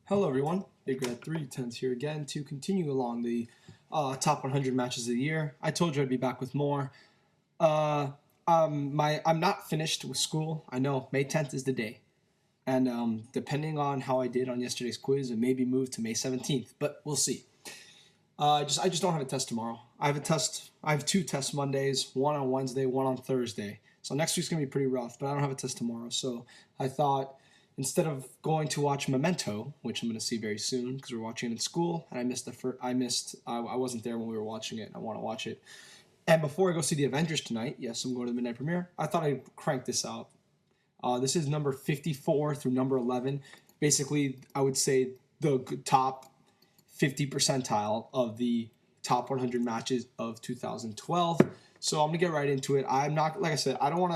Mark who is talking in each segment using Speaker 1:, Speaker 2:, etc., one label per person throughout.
Speaker 1: Hello everyone, Big Red 310s here again to continue along the top 100 matches of the year. I told you I'd be back with more. I'm not finished with school. I know May 10th is the day, and depending on how I did on yesterday's quiz, it may be moved to May 17th, but we'll see. I just don't have a test tomorrow. I have two tests Mondays, one on Wednesday, one on Thursday. So next week's gonna be pretty rough, but I don't have a test tomorrow. So I thought, instead of going to watch Memento, which I'm going to see very soon because we're watching it in school, and I wasn't there when we were watching it. I want to watch it. And before I go see the Avengers tonight, yes, I'm going to the midnight premiere. I thought I'd crank this out. This is number 54 through number 11. Basically, I would say the top 50 percentile of the top 100 matches of 2012. So I'm gonna get right into it. I'm not, like I said, I don't want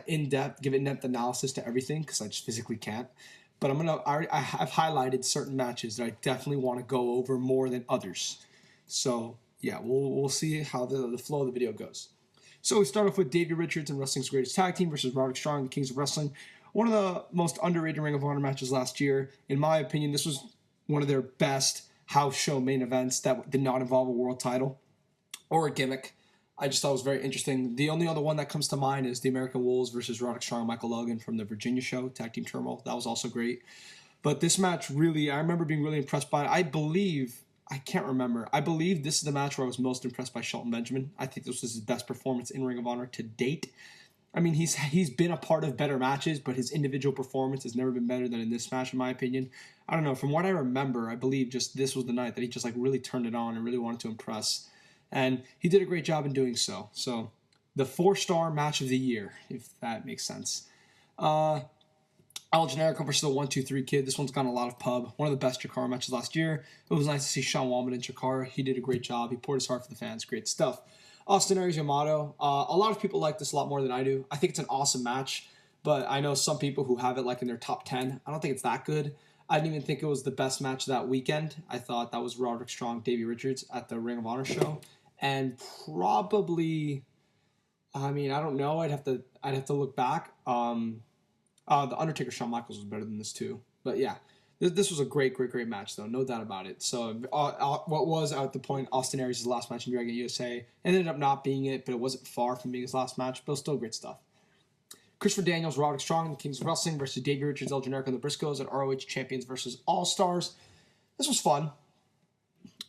Speaker 1: to give in-depth analysis to everything because I just physically can't. But I have highlighted certain matches that I definitely want to go over more than others. So yeah, we'll see how the flow of the video goes. So we start off with Davey Richards and Wrestling's Greatest Tag Team versus Roderick Strong and the Kings of Wrestling. One of the most underrated Ring of Honor matches last year. In my opinion, this was one of their best house show main events that did not involve a world title or a gimmick. I just thought it was very interesting. The only other one that comes to mind is the American Wolves versus Roderick Strong and Michael Logan from the Virginia show, Tag Team Turmoil. That was also great. But this match really, I remember being really impressed by it. I believe this is the match where I was most impressed by Shelton Benjamin. I think this was his best performance in Ring of Honor to date. I mean, he's been a part of better matches, but his individual performance has never been better than in this match, in my opinion. I don't know. From what I remember, I believe just this was the night that he just really turned it on and really wanted to impress. And he did a great job in doing so. So, the 4-star match of the year, if that makes sense. El Generico versus the 1-2-3 Kid. This one's gotten a lot of pub. One of the best Chikara matches last year. It was nice to see Sean Walman in Chikara. He did a great job. He poured his heart for the fans. Great stuff. Austin Aries Yamato. A lot of people like this a lot more than I do. I think it's an awesome match, but I know some people who have it in their top 10. I don't think it's that good. I didn't even think it was the best match that weekend. I thought that was Roderick Strong, Davey Richards at the Ring of Honor show. And probably, I don't know. I'd have to look back. The Undertaker Shawn Michaels was better than this too. But yeah, this was a great match though, no doubt about it. So what was at the point Austin Aries' last match in Dragon USA ended up not being it, but it wasn't far from being his last match. But still great stuff. Christopher Daniels, Roderick Strong, the Kings of Wrestling versus Davey Richards, El Generico, and the Briscoes at ROH Champions versus All Stars. This was fun.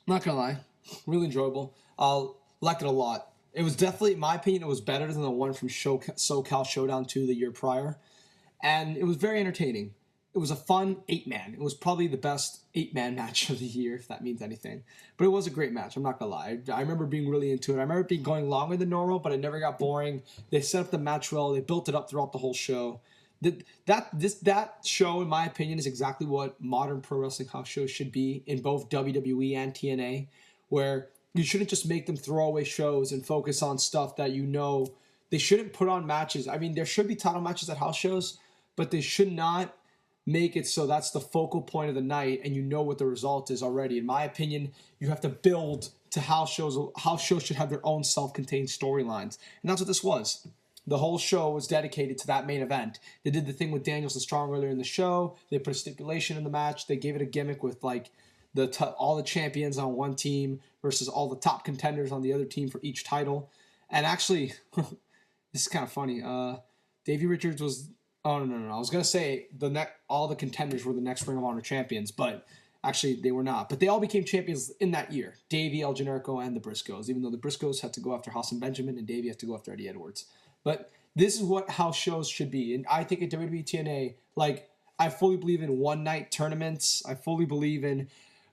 Speaker 1: Not gonna lie, really enjoyable. Liked it a lot. It was definitely, in my opinion, it was better than the one from SoCal Showdown 2 the year prior. And it was very entertaining. It was a fun 8-man. It was probably the best 8-man match of the year, if that means anything. But it was a great match, I'm not going to lie. I remember being really into it. I remember it being going longer than normal, but it never got boring. They set up the match well. They built it up throughout the whole show. That show, in my opinion, is exactly what modern pro wrestling house shows should be in both WWE and TNA, where you shouldn't just make them throwaway shows and focus on stuff that you know. They shouldn't put on matches. I mean, there should be title matches at house shows, but they should not make it so that's the focal point of the night and you know what the result is already. In my opinion, you have to build to house shows. House shows should have their own self-contained storylines. And that's what this was. The whole show was dedicated to that main event. They did the thing with Daniels and Strong earlier in the show. They put a stipulation in the match. They gave it a gimmick with all the champions on one team versus all the top contenders on the other team for each title. And actually, this is kind of funny. Davey Richards was... Oh, no. I was going to say all the contenders were the next Ring of Honor champions, but actually they were not. But they all became champions in that year. Davey, El Generico, and the Briscoes, even though the Briscoes had to go after Hassan Benjamin and Davey had to go after Eddie Edwards. But this is what house shows should be. And I think at WWE TNA, I fully believe in one-night tournaments. I fully believe in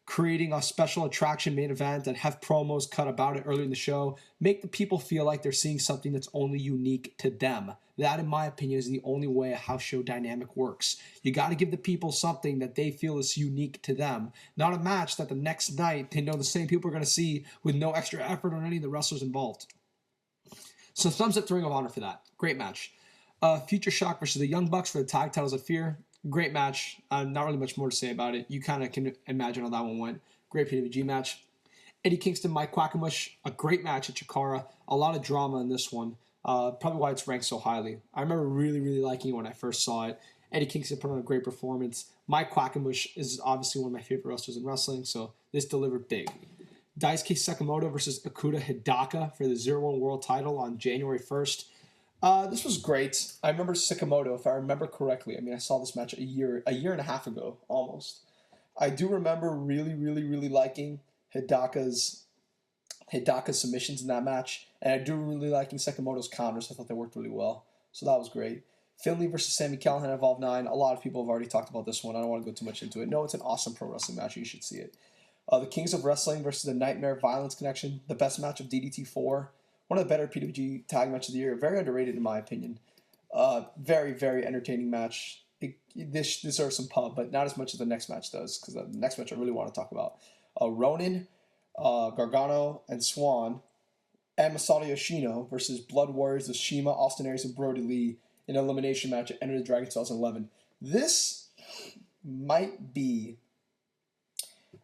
Speaker 1: creating a special attraction main event and have promos cut about it earlier in the show. Make the people feel like they're seeing something that's only unique to them. That, in my opinion, is the only way a house show dynamic works. You got to give the people something that they feel is unique to them. Not a match that the next night they know the same people are going to see with no extra effort on any of the wrestlers involved. So thumbs up to Ring of Honor for that. Great match. Future Shock versus the Young Bucks for the tag titles of Fear. Great match. Not really much more to say about it. You kind of can imagine how that one went. Great PWG match. Eddie Kingston, Mike Quackenbush. A great match at Chikara. A lot of drama in this one. Probably why it's ranked so highly. I remember really liking it when I first saw it. Eddie Kingston put on a great performance. Mike Quackenbush is obviously one of my favorite wrestlers in wrestling, so this delivered big. Daisuke Sekimoto versus Okuda Hidaka for the 0-1 World title on January 1st. This was great. I remember Sekimoto, if I remember correctly. I mean, I saw this match a year and a half ago, almost. I do remember really, really, really liking Hidaka's submissions in that match, and I do really liking Sekimoto's counters. I thought they worked really well, so that was great. Finley versus Sami Callihan at Evolve 9. A lot of people have already talked about this one. I don't want to go too much into it. No, it's an awesome pro wrestling match. You should see it. The Kings of Wrestling versus the Nightmare Violence Connection. The best match of DDT 4. One of the better PWG tag matches of the year. Very underrated in my opinion. Very, very entertaining match. This deserves some pub, but not as much as the next match does, because the next match I really want to talk about. Ronin, Gargano, and Swan, and Masato Yoshino versus Blood Warriors of Shima, Austin Aries, and Brody Lee in an elimination match at Enter the Dragon 2011. This might be,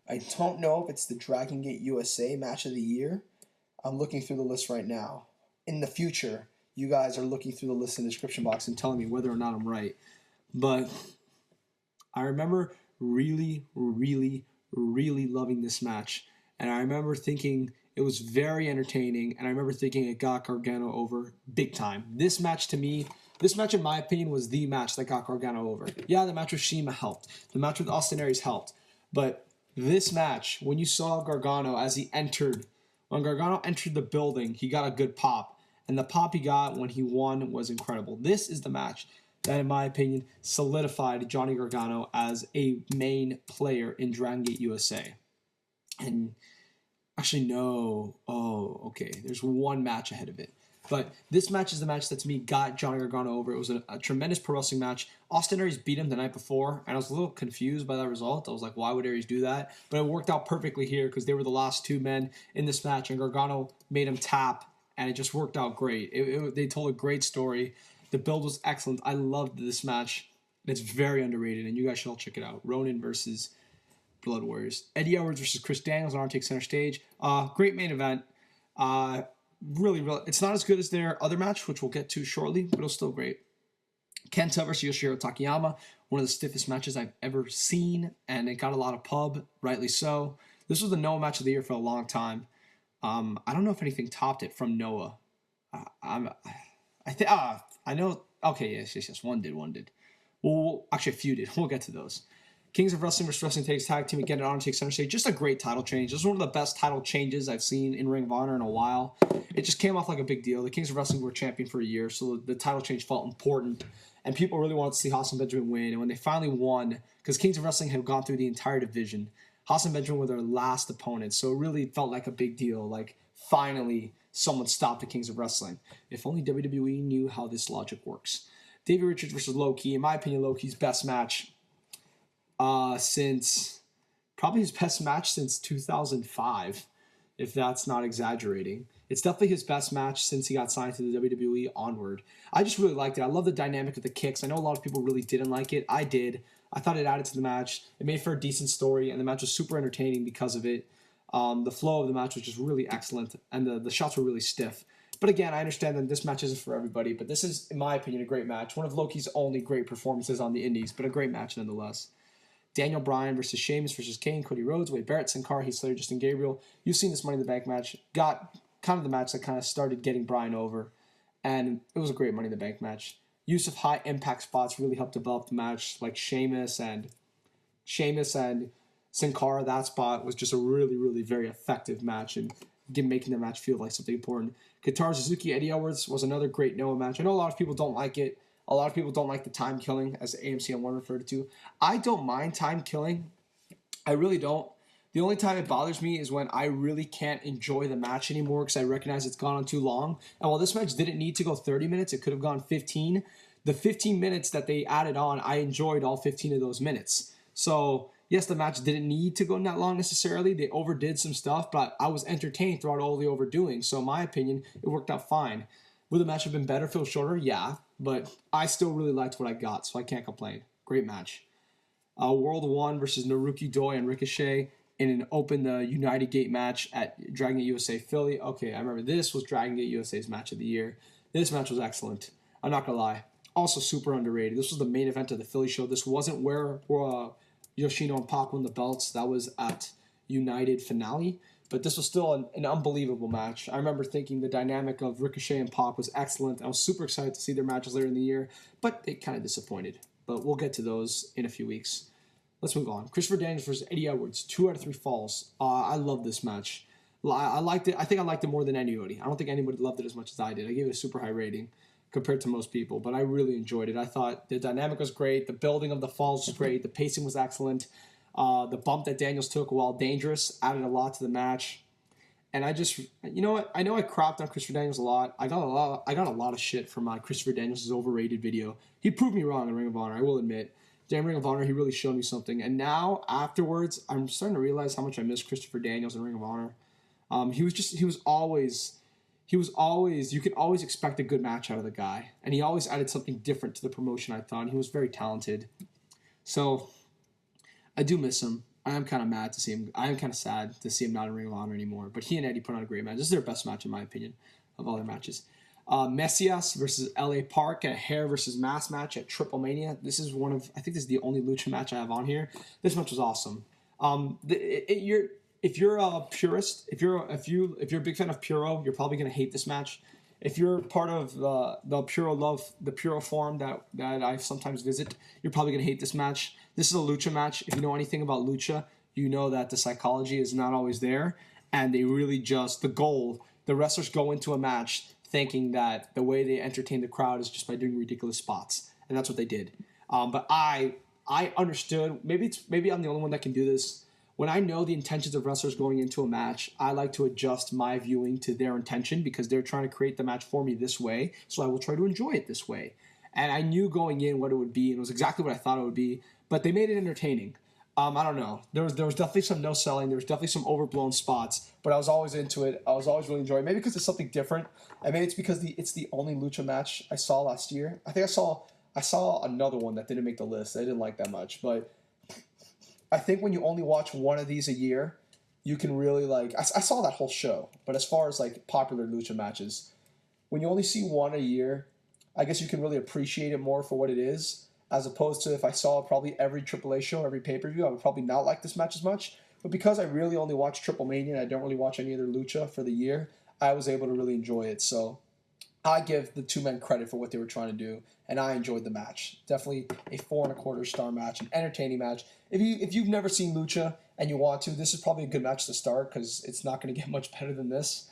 Speaker 1: I don't know if it's the Dragon Gate USA match of the year. I'm looking through the list right now. In the future, you guys are looking through the list in the description box and telling me whether or not I'm right. But I remember really, really, really loving this match. And I remember thinking it was very entertaining. And I remember thinking it got Gargano over big time. This match to me, this match in my opinion was the match that got Gargano over. Yeah, the match with Shima helped. The match with Austin Aries helped. But this match, when you saw Gargano as he entered, when Gargano entered the building, he got a good pop. And the pop he got when he won was incredible. This is the match that, in my opinion, solidified Johnny Gargano as a main player in Dragon Gate USA. And actually, no. Oh, okay. There's one match ahead of it. But this match is the match that, to me, got Johnny Gargano over. It was a tremendous pro wrestling match. Austin Aries beat him the night before, and I was a little confused by that result. I was like, why would Aries do that? But it worked out perfectly here because they were the last two men in this match, and Gargano made him tap, and it just worked out great. They told a great story. The build was excellent. I loved this match. It's very underrated, and you guys should all check it out. Ronin versus Blood Warriors. Eddie Edwards versus Chris Daniels on Vortekz center stage. Great main event. Really, it's not as good as their other match, which we'll get to shortly, but it was still great. Kenta versus Yoshihiro Takayama, one of the stiffest matches I've ever seen, and it got a lot of pub, rightly so. This was the Noah match of the year for a long time. I don't know if anything topped it from Noah. I know. Okay, yes. One did. Well, actually, a few did. We'll get to those. Kings of Wrestling versus Wrestling Takes Tag Team again at Honor Takes Center Stage. Just a great title change. This is one of the best title changes I've seen in Ring of Honor in a while. It just came off like a big deal. The Kings of Wrestling were champion for a year, so the title change felt important. And people really wanted to see Hassan Benjamin win. And when they finally won, because Kings of Wrestling had gone through the entire division, Hassan Benjamin were their last opponent. So it really felt like a big deal. Like, finally, someone stopped the Kings of Wrestling. If only WWE knew how this logic works. Davey Richards versus Low-Ki. In my opinion, Low-Ki's best match since 2005, if that's not exaggerating. It's definitely his best match since he got signed to the WWE onward. I just really liked it. I love the dynamic of the kicks. I know a lot of people really didn't like it. I did. I thought it added to the match. It made for a decent story, and the match was super entertaining because of it. The flow of the match was just really excellent, and the shots were really stiff. But again, I understand that this match isn't for everybody, but this is, in my opinion, a great match. One of Low-Ki's only great performances on the indies, but a great match nonetheless. Daniel Bryan versus Sheamus versus Kane, Cody Rhodes, Wade Barrett, Sin Cara, Heath Slater, Justin Gabriel. You've seen this Money in the Bank match. Got kind of the match that kind of started getting Bryan over. And it was a great Money in the Bank match. Use of high impact spots really helped develop the match, like Sheamus and Sin Cara. That spot was just a really, really very effective match and making the match feel like something important. Guitar Suzuki, Eddie Edwards was another great Noah match. I know a lot of people don't like it. A lot of people don't like the time killing, as AMC and 1 referred to. I don't mind time killing. I really don't. The only time it bothers me is when I really can't enjoy the match anymore because I recognize it's gone on too long. And while this match didn't need to go 30 minutes, it could have gone 15. The 15 minutes that they added on, I enjoyed all 15 of those minutes. So, yes, the match didn't need to go that long necessarily. They overdid some stuff, but I was entertained throughout all the overdoing. So, in my opinion, it worked out fine. Would the match have been better, feel shorter? Yeah, but I still really liked what I got, so I can't complain. Great match. World 1 versus Naruki Doi and Ricochet in an Open the United Gate match at Dragon Gate USA Philly. Okay, I remember this was Dragon Gate USA's match of the year. This match was excellent. I'm not going to lie. also super underrated. This was the main event of the Philly show. This wasn't where Yoshino and Pac won the belts. That was at United finale. But this was still an unbelievable match. I remember thinking the dynamic of Ricochet and Pac was excellent. I was super excited to see their matches later in the year, but it kind of disappointed. But we'll get to those in a few weeks. Let's move on. Christopher Daniels versus Eddie Edwards. 2 out of 3 falls. I love this match. I liked it. I think I liked it more than anybody. I don't think anybody loved it as much as I did. I gave it a super high rating compared to most people, but I really enjoyed it. I thought the dynamic was great. The building of the falls was great. The pacing was excellent. The bump that Daniels took, while dangerous, added a lot to the match. And I just, you know what? I know I crapped on Christopher Daniels a lot. I got a lot of shit from my Christopher Daniels is overrated video. He proved me wrong in Ring of Honor, I will admit. Damn Ring of Honor, he really showed me something. And now, afterwards, I'm starting to realize how much I miss Christopher Daniels in Ring of Honor. He was always, you could always expect a good match out of the guy. And he always added something different to the promotion, I thought. And he was very talented. So, I do miss him. I am kind of mad to see him. I am kind of sad to see him not in Ring of Honor anymore. But he and Eddie put on a great match. This is their best match, in my opinion, of all their matches. Messias versus LA Park, a hair versus mask match at Triple Mania. This is I think this is the only lucha match I have on here. This match was awesome. If you're a purist, if you're a big fan of Puro, you're probably gonna hate this match. If you're part of the Puro love, the Puro forum that I sometimes visit, you're probably gonna hate this match. This is a lucha match. If you know anything about lucha, you know that the psychology is not always there, and they really the wrestlers go into a match thinking that the way they entertain the crowd is just by doing ridiculous spots, and that's what they did. But I understood. Maybe I'm the only one that can do this. When I know the intentions of wrestlers going into a match, I like to adjust my viewing to their intention because they're trying to create the match for me this way, so I will try to enjoy it this way. And I knew going in what it would be, and it was exactly what I thought it would be, but they made it entertaining. I don't know. There was definitely some no selling. There was definitely some overblown spots, but I was always into it. I was always really enjoying it. Maybe because it's something different, and maybe it's because it's the only lucha match I saw last year. I think I saw another one that didn't make the list. I didn't like that much, but I think when you only watch one of these a year, you can really I saw that whole show, but as far as popular lucha matches, when you only see one a year, I guess you can really appreciate it more for what it is, as opposed to if I saw probably every AAA show, every pay-per-view, I would probably not like this match as much. But because I really only watch Triple Mania and I don't really watch any other lucha for the year, I was able to really enjoy it. So I give the two men credit for what they were trying to do, and I enjoyed the match. Definitely a 4.25 star match, an entertaining match. If you've never seen lucha and you want to, this is probably a good match to start because it's not going to get much better than this.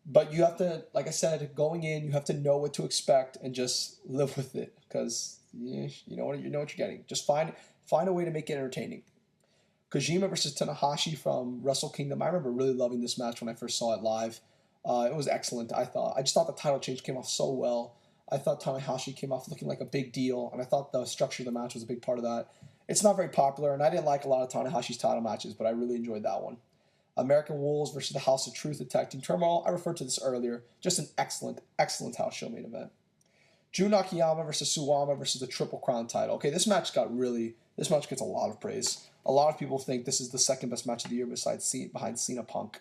Speaker 1: But you have to, like I said, going in, you have to know what to expect and just live with it because you know what you're getting. Just find a way to make it entertaining. Kojima versus Tanahashi from Wrestle Kingdom. I remember really loving this match when I first saw it live. It was excellent, I thought. I just thought the title change came off so well. I thought Tanahashi came off looking like a big deal, and I thought the structure of the match was a big part of that. It's not very popular, and I didn't like a lot of Tanahashi's title matches, but I really enjoyed that one. American Wolves versus the House of Truth Tag Team Turmoil. I referred to this earlier. Just an excellent, excellent house show main event. Jun Akiyama versus Suwama versus the Triple Crown title. Okay, this match gets a lot of praise. A lot of people think this is the second best match of the year behind Cena Punk.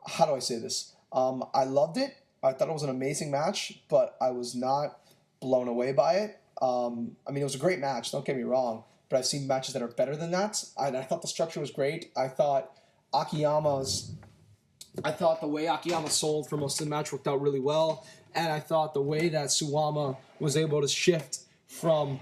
Speaker 1: How do I say this? I loved it. I thought it was an amazing match, but I was not blown away by it. It was a great match, don't get me wrong, but I've seen matches that are better than that. I thought the structure was great. I thought the way Akiyama sold for most of the match worked out really well, and I thought the way that Suwama was able to shift from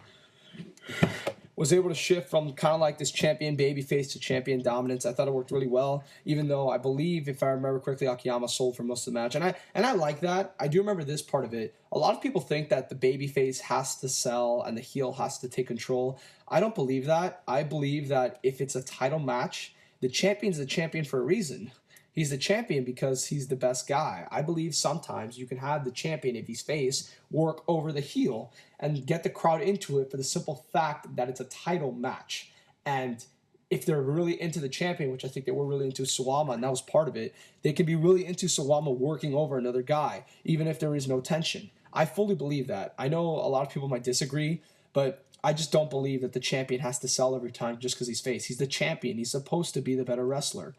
Speaker 1: kind of like this champion babyface to champion dominance. I thought it worked really well, even though I believe, if I remember correctly, Akiyama sold for most of the match. And I like that. I do remember this part of it. A lot of people think that the babyface has to sell and the heel has to take control. I don't believe that. I believe that if it's a title match, the champion's the champion for a reason. He's the champion because he's the best guy. I believe sometimes you can have the champion, if he's face, work over the heel and get the crowd into it for the simple fact that it's a title match. And if they're really into the champion, which I think they were really into Suwama, and that was part of it, they can be really into Suwama working over another guy, even if there is no tension. I fully believe that. I know a lot of people might disagree, but I just don't believe that the champion has to sell every time just because he's face. He's the champion. He's supposed to be the better wrestler.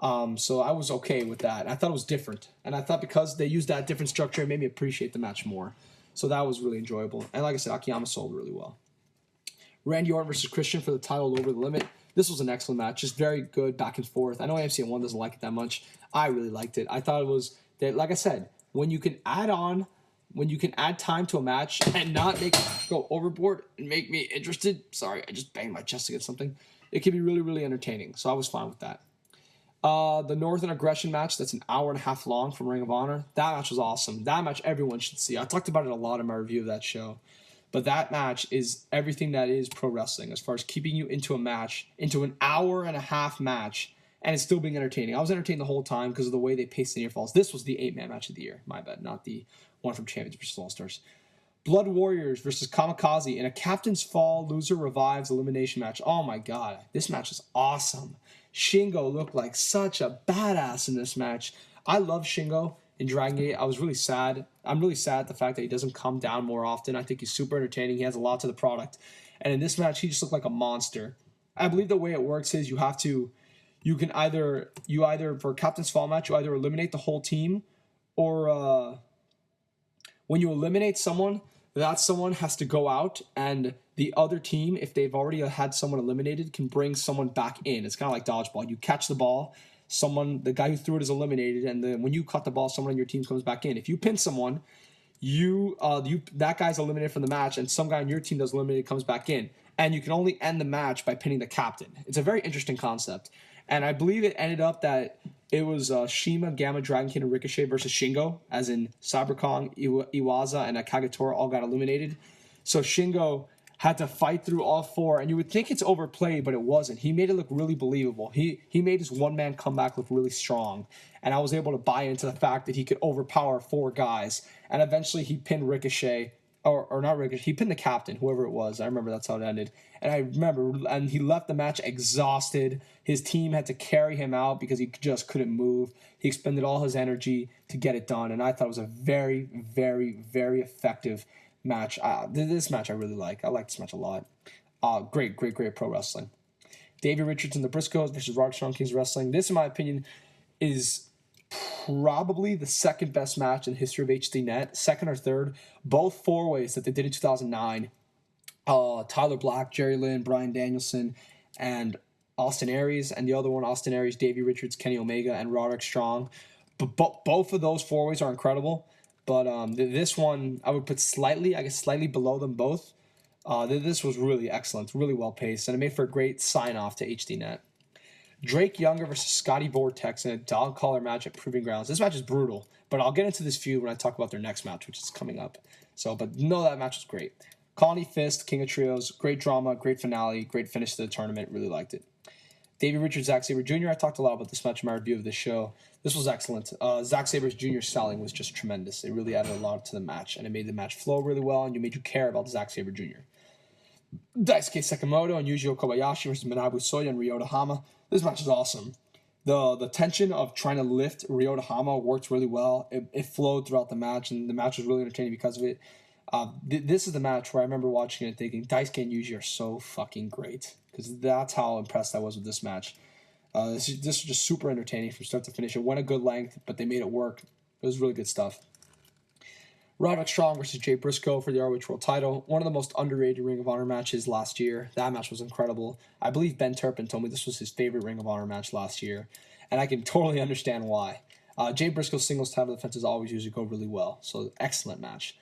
Speaker 1: So I was okay with that. I thought it was different. And I thought because they used that different structure, it made me appreciate the match more. So that was really enjoyable. And like I said, Akiyama sold really well. Randy Orton versus Christian for the title over the limit. This was an excellent match, just very good back and forth. I know AMC 1 doesn't like it that much. I really liked it. I thought it was that, like I said, when you can add time to a match and not make it go overboard and make me interested. Sorry, I just banged my chest against something. It can be really, really entertaining. So I was fine with that. The Northern Aggression match, that's an hour and a half long from Ring of Honor. That match was awesome. That match everyone should see. I talked about it a lot in my review of that show. But that match is everything that is pro wrestling as far as keeping you into a match, into an hour and a half match, and it's still being entertaining. I was entertained the whole time because of the way they paced the near falls. This was the 8-man match of the year. My bad, not the one from Champions versus All-Stars. Blood Warriors versus Kamikaze in a Captain's Fall Loser Revives elimination match. Oh my god, this match is awesome. Shingo looked like such a badass in this match. I love Shingo in Dragon Gate. I was really sad. I'm really sad at the fact that he doesn't come down more often. I think he's super entertaining. He has a lot to the product. And in this match, he just looked like a monster. I believe the way it works is you can either for Captain's Fall match, you either eliminate the whole team, or when you eliminate someone, that someone has to go out, and the other team, if they've already had someone eliminated, can bring someone back in. It's kind of like dodgeball. You catch the ball, the guy who threw it is eliminated, and then when you cut the ball, someone on your team comes back in. If you pin someone, that guy's eliminated from the match, and some guy on your team that's eliminated comes back in. And you can only end the match by pinning the captain. It's a very interesting concept. And I believe it ended up that it was Shima, Gamma, Dragon King, and Ricochet versus Shingo, as in Cyberkong, Iwaza, and Kagetora all got eliminated. So Shingo had to fight through all four, and you would think it's overplayed, but it wasn't. He made it look really believable. He made his one-man comeback look really strong, and I was able to buy into the fact that he could overpower 4 guys, and eventually he pinned Ricochet, or not Ricochet, he pinned the captain, whoever it was. I remember that's how it ended. And he left the match exhausted. His team had to carry him out because he just couldn't move. He expended all his energy to get it done, and I thought it was a very, very, very effective match. This match I really like. I like this match a lot. Great pro wrestling. Davey Richards and the Briscoes versus Roderick Strong Kings Wrestling. This, in my opinion, is probably the second best match in the history of HDNet. Second or third. Both 4-ways that they did in 2009. Tyler Black, Jerry Lynn, Bryan Danielson, and Austin Aries. And the other one, Austin Aries, Davey Richards, Kenny Omega, and Roderick Strong. But both of those 4-ways are incredible. But this one, I would put slightly below them both. This was really excellent, really well paced, and it made for a great sign-off to HDNet. Drake Younger versus Scotty Vortekz in a dog collar match at Proving Grounds. This match is brutal, but I'll get into this feud when I talk about their next match, which is coming up. But no, that match was great. Colony Fist, King of Trios, great drama, great finale, great finish to the tournament. Really liked it. Davey Richards, Zack Sabre Jr. I talked a lot about this match in my review of this show. This was excellent. Zack Sabre Jr. selling was just tremendous. It really added a lot to the match, and it made the match flow really well, and it made you care about Zack Sabre Jr. Daisuke Sekimoto and Yujiro Kobayashi versus Manabu Soya and Ryota Hama. This match is awesome. The tension of trying to lift Ryota Hama worked really well. It flowed throughout the match, and the match was really entertaining because of it. This is the match where I remember watching it and thinking, Daisuke and Yuji are so fucking great. Because that's how impressed I was with this match. This was just super entertaining from start to finish. It went a good length, but they made it work. It was really good stuff. Roderick Strong versus Jay Briscoe for the ROH World title. One of the most underrated Ring of Honor matches last year. That match was incredible. I believe Ben Turpin told me this was his favorite Ring of Honor match last year. And I can totally understand why. Jay Briscoe's singles title defenses always usually go really well. So, excellent match.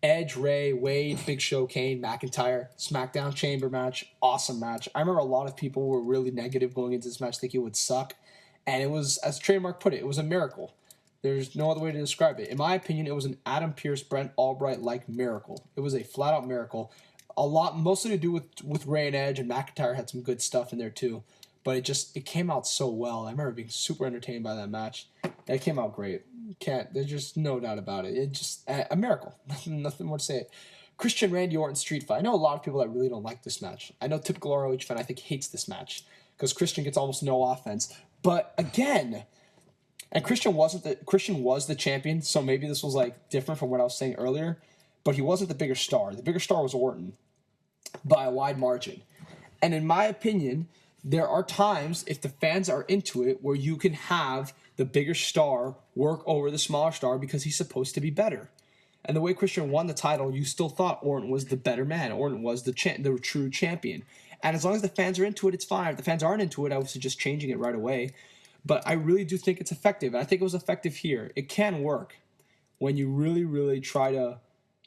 Speaker 1: Edge, Ray, Wade, Big Show, Kane, McIntyre, SmackDown Chamber match. Awesome match. I remember a lot of people were really negative going into this match, thinking it would suck. And it was, as Trademark put it was a miracle. There's no other way to describe it. In my opinion, it was an Adam Pearce, Brent Albright-like miracle. It was a flat-out miracle. Mostly to do with Ray and Edge, and McIntyre had some good stuff in there too. But it came out so well. I remember being super entertained by that match. It came out great. There's just no doubt about it. It's just a miracle. Nothing more to say. Christian Randy Orton street fight. I know a lot of people that really don't like this match. I know typical ROH fan, I think, hates this match because Christian gets almost no offense. But again, and Christian was the champion, so maybe this was like different from what I was saying earlier. But he wasn't the bigger star. The bigger star was Orton by a wide margin. And in my opinion, there are times, if the fans are into it, where you can have the bigger star work over the smaller star because he's supposed to be better. And the way Christian won the title, you still thought Orton was the better man. Orton was the true champion. And as long as the fans are into it, it's fine. If the fans aren't into it, I would suggest changing it right away. But I really do think it's effective. And I think it was effective here. It can work when you really, really try to,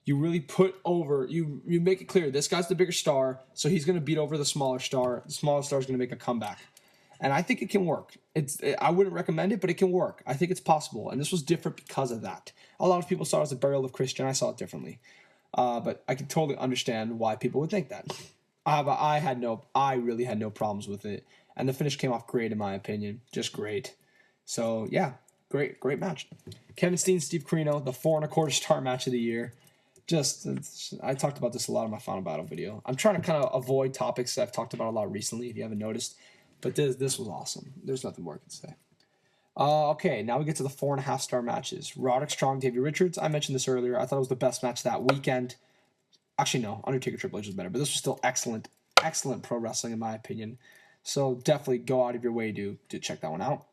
Speaker 1: you really put over, you make it clear, this guy's the bigger star, so he's going to beat over the smaller star. The smaller star is going to make a comeback. And I think it can work. I wouldn't recommend it, but it can work. I think it's possible. And this was different because of that. A lot of people saw it as a burial of Christian. I saw it differently. But I can totally understand why people would think that. I really had no problems with it. And the finish came off great in my opinion. Just great. So yeah, great match. Kevin Steen, Steve Corino, the 4.25 star match of the year. I talked about this a lot in my Final Battle video. I'm trying to kind of avoid topics that I've talked about a lot recently, if you haven't noticed. But this was awesome. There's nothing more I can say. Okay, now we get to the 4.5 star matches. Roderick Strong, Davey Richards. I mentioned this earlier. I thought it was the best match that weekend. Actually, no. Undertaker Triple H was better. But this was still excellent pro wrestling in my opinion. So definitely go out of your way to check that one out.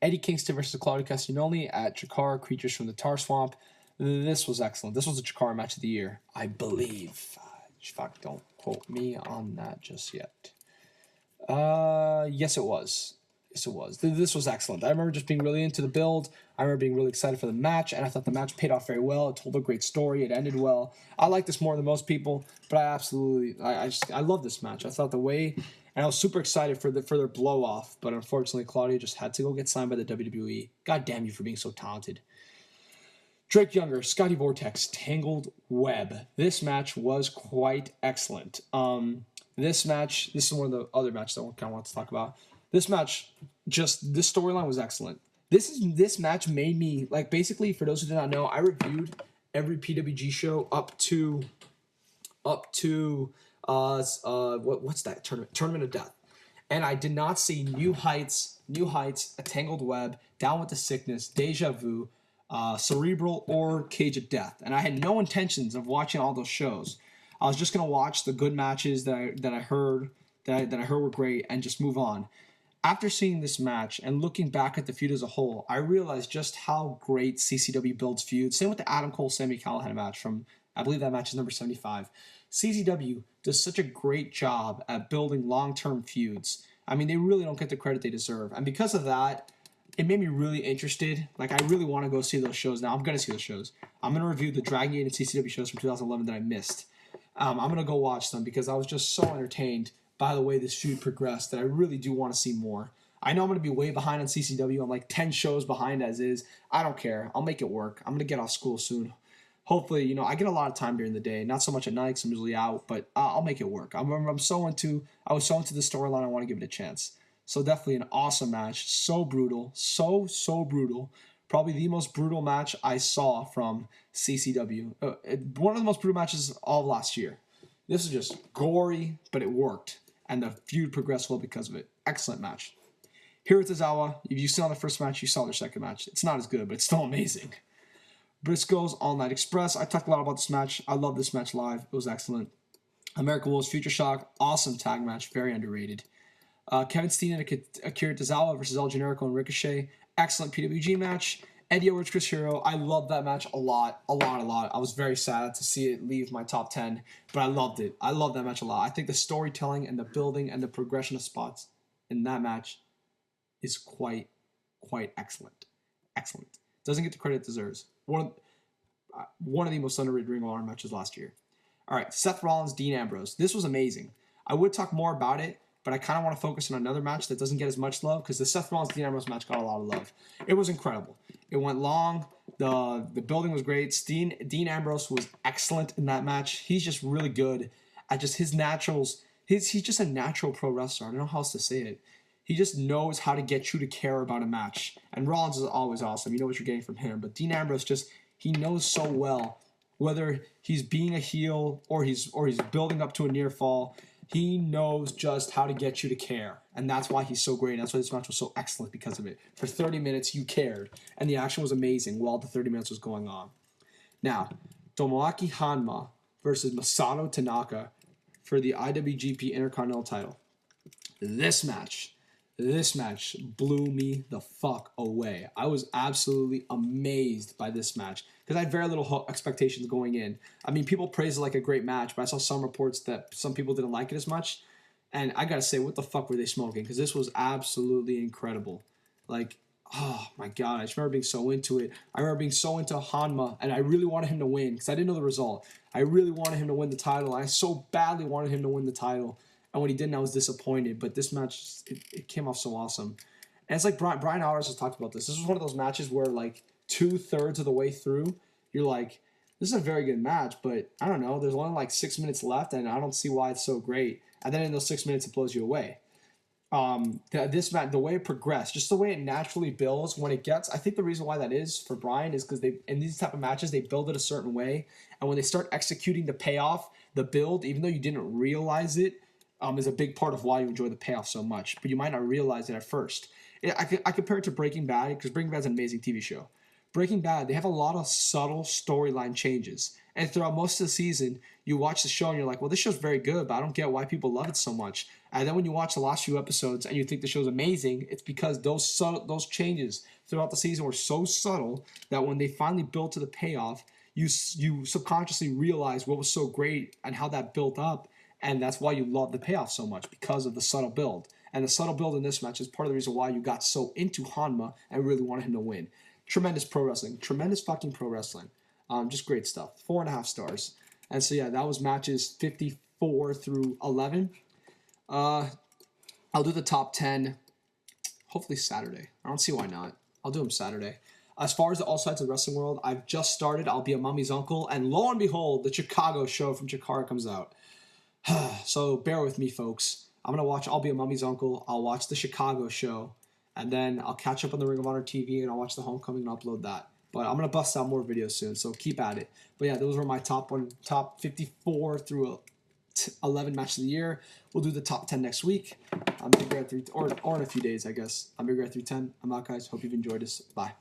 Speaker 1: Eddie Kingston versus Claudio Castagnoli at Chikara, Creatures from the Tar Swamp. This was excellent. This was the Chikara match of the year, I believe. Fuck, don't quote me on that just yet. Yes, it was. This was excellent. I remember just being really into the build. I remember being really excited for the match, and I thought the match paid off very well. It told a great story. It ended well. I like this more than most people, but I love this match. I thought the way, and I was super excited for their blow off, but unfortunately, Claudio just had to go get signed by the WWE. God damn you for being so talented. Drake Younger, Scotty Vortekz, Tangled Web. This match was quite excellent. This is one of the other matches I kind of want to talk about. This match, this storyline was excellent. This match made me, like, basically, for those who did not know, I reviewed every PWG show up to what's that tournament of death, and I did not see New Heights, A Tangled Web, Down with the Sickness, Deja Vu, Cerebral, or Cage of Death, and I had no intentions of watching all those shows. I was just gonna watch the good matches that I heard were great and just move on. After seeing this match and looking back at the feud as a whole, I realized just how great CCW builds feuds. Same with the Adam Cole Sami Callihan match from, I believe that match is number 75. CCW does such a great job at building long-term feuds. I mean, they really don't get the credit they deserve, and because of that, it made me really interested. Like, I really want to go see those shows now. I'm gonna see those shows. I'm gonna review the Dragon Gate and CCW shows from 2011 that I missed. I'm going to go watch them because I was just so entertained by the way this feud progressed that I really do want to see more. I know I'm going to be way behind on CCW. I'm like 10 shows behind as is. I don't care. I'll make it work. I'm going to get off school soon. Hopefully, I get a lot of time during the day. Not so much at night because I'm usually out, but I'll make it work. I was so into the storyline, I want to give it a chance. So definitely an awesome match. So brutal. So brutal. Probably the most brutal match I saw from CCW. One of the most brutal matches all of last year. This is just gory, but it worked. And the feud progressed well because of it. Excellent match. Here at Tozawa, if you saw the first match, you saw their second match. It's not as good, but it's still amazing. Briscoes, All Night Express. I talked a lot about this match. I love this match live. It was excellent. American Wolves, Future Shock. Awesome tag match. Very underrated. Kevin Steen and Akira Tozawa versus El Generico and Ricochet. Excellent PWG match. Eddie Edwards, Chris Hero. I loved that match a lot. I was very sad to see it leave my top 10, but I loved it. I loved that match a lot. I think the storytelling and the building and the progression of spots in that match is quite excellent. Excellent. Doesn't get the credit it deserves. One of the most underrated Ring of Honor matches last year. All right, Seth Rollins, Dean Ambrose. This was amazing. I would talk more about it, but I kind of want to focus on another match that doesn't get as much love because the Seth Rollins Dean Ambrose match got a lot of love. It was incredible. It went long. The building was great. Dean Ambrose was excellent in that match. He's just really good at just his naturals. He's just a natural pro wrestler. I don't know how else to say it. He just knows how to get you to care about a match. And Rollins is always awesome. You know what you're getting from him. But Dean Ambrose he knows so well whether he's being a heel or he's building up to a near fall. He knows just how to get you to care. And that's why he's so great. That's why this match was so excellent because of it. For 30 minutes, you cared. And the action was amazing while the 30 minutes was going on. Now, Tomoaki Honma versus Masato Tanaka for the IWGP Intercontinental title. This match This match blew me the fuck away. I was absolutely amazed by this match because I had very little expectations going in. I mean, people praised it like a great match, but I saw some reports that some people didn't like it as much. And I gotta say, what the fuck were they smoking? Because this was absolutely incredible. Like, oh my god, I just remember being so into it. I remember being so into Honma, and I really wanted him to win because I didn't know the result. I really wanted him to win the title. I so badly wanted him to win the title. And when he didn't, I was disappointed. But this match, it came off so awesome. And it's like Brian Alvarez has talked about this. This was one of those matches where, like, 2/3 of the way through, you're like, this is a very good match, but I don't know. There's only like 6 minutes left, and I don't see why it's so great. And then in those 6 minutes, it blows you away. This match, the way it progressed, just the way it naturally builds when it gets. I think the reason why that is for Brian is because they in these type of matches they build it a certain way, and when they start executing the payoff, the build, even though you didn't realize it, is a big part of why you enjoy the payoff so much. But you might not realize it at first. I compare it to Breaking Bad because Breaking Bad is an amazing TV show. Breaking Bad, they have a lot of subtle storyline changes. And throughout most of the season, you watch the show and you're like, well, this show's very good, but I don't get why people love it so much. And then when you watch the last few episodes and you think the show's amazing, it's because those changes throughout the season were so subtle that when they finally built to the payoff, you subconsciously realize what was so great and how that built up. And that's why you love the payoff so much, because of the subtle build. And the subtle build in this match is part of the reason why you got so into Honma and really wanted him to win. Tremendous pro wrestling. Tremendous fucking pro wrestling. Just great stuff. 4.5 stars. And so, yeah, that was matches 54 through 11. I'll do the top 10 hopefully Saturday. I don't see why not. I'll do them Saturday. As far as the All Sides of the Wrestling World, I've just started. I'll be a mummy's uncle. And lo and behold, the Chicago show from Chikara comes out. So bear with me, folks. I'm going to watch I'll Be a Mummy's Uncle. I'll watch the Chicago show. And then I'll catch up on the Ring of Honor TV and I'll watch the Homecoming and upload that. But I'm going to bust out more videos soon, so keep at it. But yeah, those were my top 54 through 11 matches of the year. We'll do the top 10 next week. I'm Big Red 3, or in a few days, I guess. I'm Big Red 310. I'm out, guys. Hope you've enjoyed this. Bye.